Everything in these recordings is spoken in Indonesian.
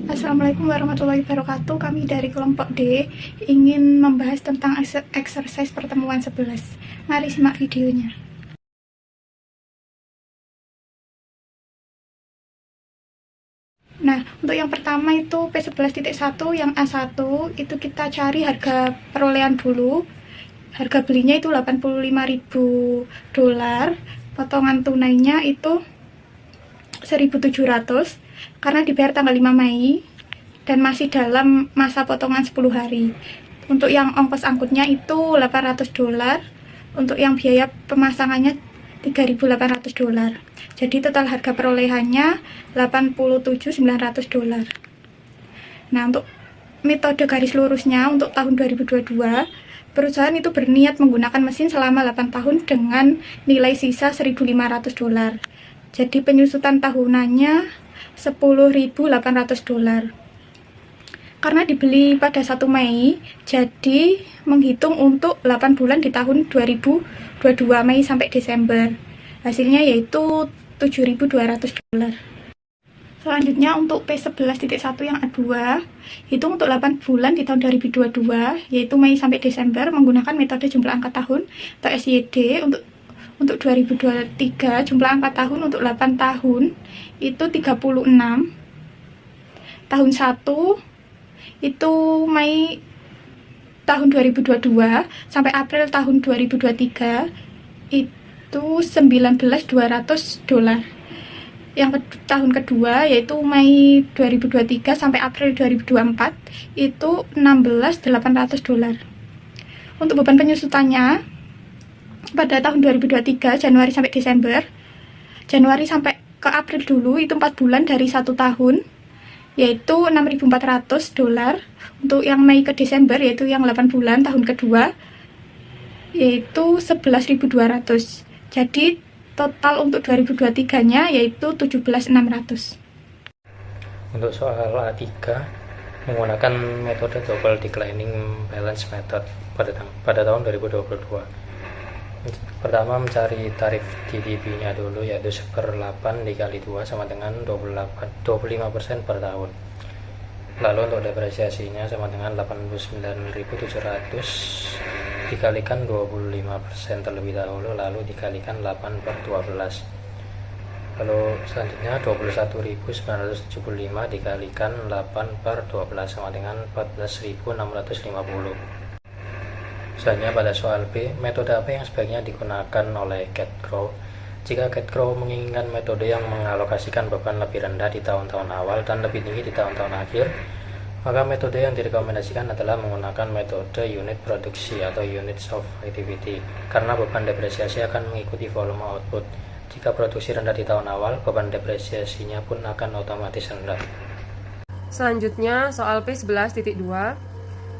Assalamualaikum warahmatullahi wabarakatuh. Kami dari kelompok D ingin membahas tentang exercise pertemuan 11. Mari simak videonya. Nah, untuk yang pertama itu P11.1 yang A1 itu kita cari harga perolehan dulu. Harga belinya itu $85.000. Potongan tunainya itu 1.700 karena dibayar tanggal 5 Mei dan masih dalam masa potongan 10 hari. Untuk yang ongkos angkutnya itu $800. Untuk yang biaya pemasangannya $3.800. Jadi total harga perolehannya $87.900. Nah, untuk metode garis lurusnya untuk tahun 2022, perusahaan itu berniat menggunakan mesin selama 8 tahun dengan nilai sisa $1.500. Jadi penyusutan tahunannya $10.800. Karena dibeli pada 1 Mei, jadi menghitung untuk 8 bulan di tahun 2022 Mei sampai Desember. Hasilnya yaitu $7.200. Selanjutnya untuk P11.1 yang A2, hitung untuk 8 bulan di tahun 2022, yaitu Mei sampai Desember, menggunakan metode jumlah angka tahun atau SYD. Untuk 2023, jumlah angka tahun untuk 8 tahun itu 36. Tahun 1 itu Mei tahun 2022 sampai April tahun 2023 itu $19.200. Yang tahun kedua yaitu Mei 2023 sampai April 2024 itu $16.800. Untuk beban penyusutannya pada tahun 2023 Januari sampai Desember, Januari sampai ke April dulu itu 4 bulan dari 1 tahun yaitu $6.400. Untuk yang Mei ke Desember yaitu yang 8 bulan tahun kedua yaitu $11.200. Jadi total untuk 2023-nya yaitu $17.600. Untuk soal A3 menggunakan metode double declining balance method pada tahun 2022. Pertama, mencari tarif TDB-nya dulu, yaitu 1/8 dikali 2 sama dengan 25% per tahun. Lalu untuk depresiasinya sama dengan 89.700 dikalikan 25% terlebih dahulu, lalu dikalikan 8/12. Lalu selanjutnya 21.975 dikalikan 8/12 sama dengan 14.650. Selanjutnya pada soal B, metode apa yang sebaiknya digunakan oleh CATCrow? Jika CATCrow menginginkan metode yang mengalokasikan beban lebih rendah di tahun-tahun awal dan lebih tinggi di tahun-tahun akhir, maka metode yang direkomendasikan adalah menggunakan metode unit produksi atau units of activity, karena beban depresiasi akan mengikuti volume output. Jika produksi rendah di tahun awal, beban depresiasinya pun akan otomatis rendah. Selanjutnya soal P11.2,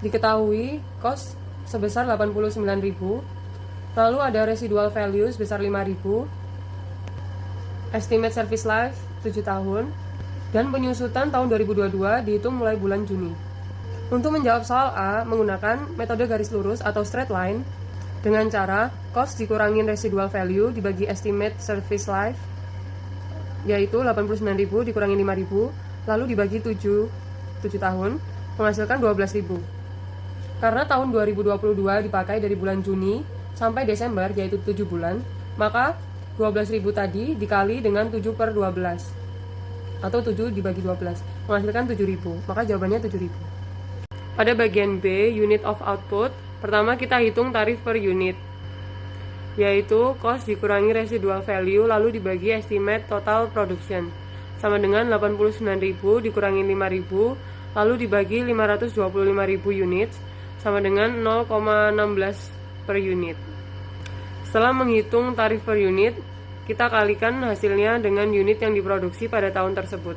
diketahui cost sebesar 89.000, lalu ada residual value sebesar 5.000, estimate service life 7 tahun, dan penyusutan tahun 2022 dihitung mulai bulan Juni. Untuk menjawab soal A menggunakan metode garis lurus atau straight line dengan cara cost dikurangin residual value dibagi estimate service life, yaitu 89.000 dikurangi 5.000, lalu dibagi 7 tahun, menghasilkan 12.000. Karena tahun 2022 dipakai dari bulan Juni sampai Desember, yaitu 7 bulan, maka 12.000 tadi dikali dengan 7/12 atau 7 dibagi 12 menghasilkan 7.000, maka jawabannya 7.000. Pada bagian B, unit of output, pertama kita hitung tarif per unit, yaitu cost dikurangi residual value lalu dibagi estimate total production, sama dengan 89.000 dikurangi 5.000 lalu dibagi 525.000 unit, sama dengan 0,16 per unit. Setelah menghitung tarif per unit, kita kalikan hasilnya dengan unit yang diproduksi pada tahun tersebut.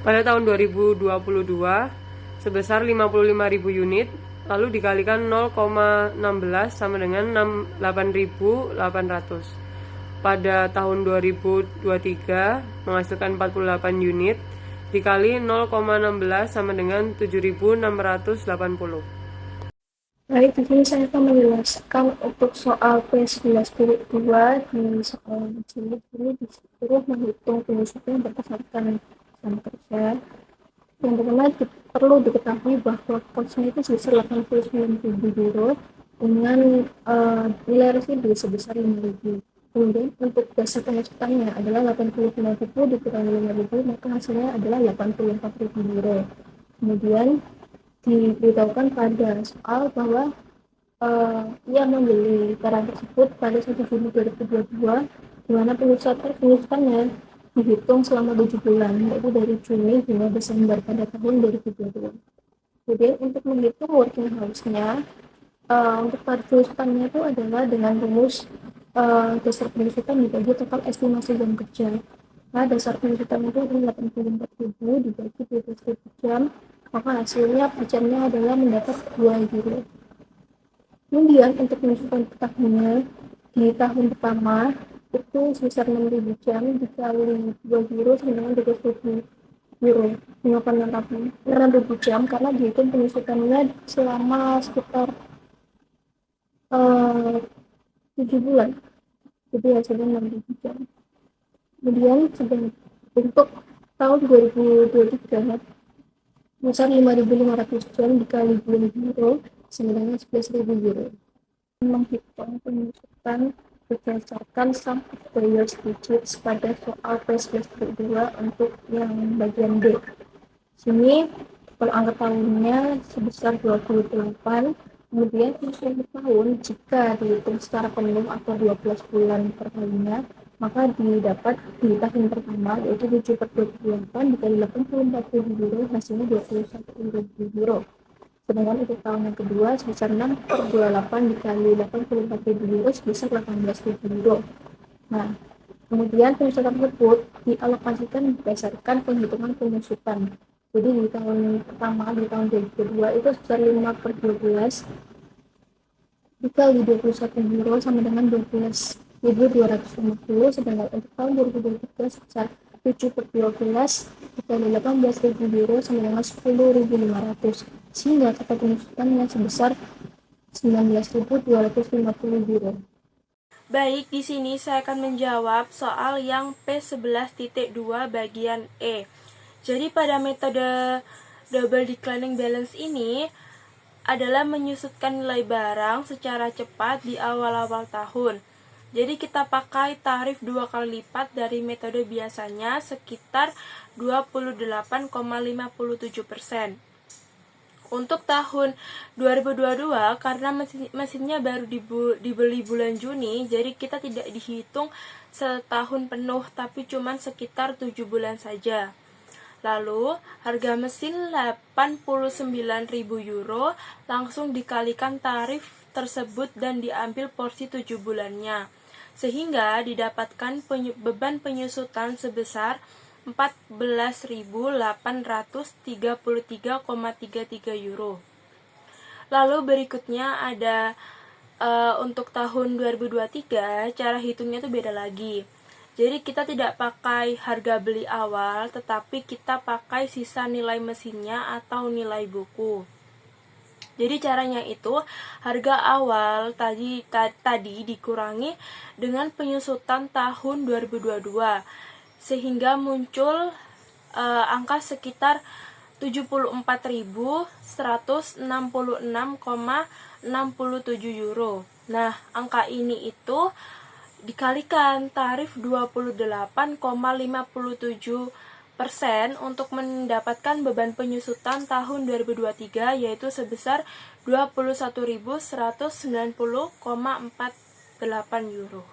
Pada tahun 2022 sebesar 55.000 unit, lalu dikalikan 0,16 sama dengan 8.800. Pada tahun 2023 menghasilkan 48 unit, dikali 0,16 sama dengan 7.680. Baik, di sini saya akan menjelaskan untuk soal P11.2 di soal ini disuruh menghitung penyusutan berdasarkan jam kerja. Yang pertama perlu diketahui bahwa cost-nya itu sebesar 89.000 euro dengan nilai residu sebesar 5.000. Kemudian untuk dasar pengusutannya adalah 89.000 dikurangi 5.000, maka hasilnya adalah 84.000 euro. Kemudian diberitahukan pada soal bahwa ia membeli barang tersebut pada 1 Juni 2022, di mana pengusutannya dihitung selama 7 bulan, yaitu dari Juni hingga Desember pada tahun 2022. Kemudian untuk menghitung working hours-nya, untuk pada pengusutannya itu adalah dengan rumus dasar pengusutan dibagi total estimasi jam kerja. Nah, dasar pengusutan itu adalah 84.000 dibagi 12.000 jam, maka hasilnya per jamnya adalah mendapat 2 euro. Kemudian untuk pengusutan per tahunnya, di tahun pertama itu sebesar 6.000 jam dikali 2 euro sama dengan 12.000 euro. Mengapa 6.000 jam? Karena dihitung pengusutannya selama sekitar 7 bulan, jadi hasilnya 6.000 jam. Kemudian untuk tahun 2023 sebesar 5.500 jam dikali 2 euro sama dengan 11.000 euro. Menghitung pengusutan berdasarkan sum of the years digits pada soal P11 untuk yang bagian D. Sini kalau angka tahunnya sebesar 28, kemudian pengusutan per tahun jika dihitung secara penuh atau 12 bulan per tahunnya, maka didapat di tahun pertama yaitu 7/28 dikali 84.000 euro, hasilnya 21.000 euro. Sedangkan untuk tahun yang kedua sebesar 6/28 dikali 84.000 euro sebesar 18.000 euro. Nah, kemudian pengusutan tersebut dialokasikan berdasarkan penghitungan pengusutan. Jadi di tahun pertama, di tahun 2022 itu sebesar 5/12 dikali 21 euro sama dengan 12.250, sedangkan untuk tahun 2023 sebesar 7/12 dikali 18.000 euro sama dengan 10.500, sehingga total pengusutannya sebesar 19.250 euro. Baik, di sini saya akan menjawab soal yang P11.2 bagian E. Jadi pada metode double declining balance ini adalah menyusutkan nilai barang secara cepat di awal-awal tahun. Jadi kita pakai tarif 2 kali lipat dari metode biasanya sekitar 28,57%. Untuk tahun 2022 karena mesinnya baru dibeli bulan Juni, jadi kita tidak dihitung setahun penuh tapi cuma sekitar 7 bulan saja. Lalu, harga mesin 89.000 euro langsung dikalikan tarif tersebut dan diambil porsi 7 bulannya. Sehingga didapatkan beban penyusutan sebesar 14.833,33 euro. Lalu berikutnya ada untuk tahun 2023, cara hitungnya itu beda lagi. Jadi kita tidak pakai harga beli awal, tetapi kita pakai sisa nilai mesinnya atau nilai buku. Jadi caranya itu harga awal tadi dikurangi dengan penyusutan tahun 2022, sehingga muncul angka sekitar 74.166,67 euro. Nah, angka ini itu dikalikan tarif 28,57% untuk mendapatkan beban penyusutan tahun 2023 yaitu sebesar 21.190,48 euro.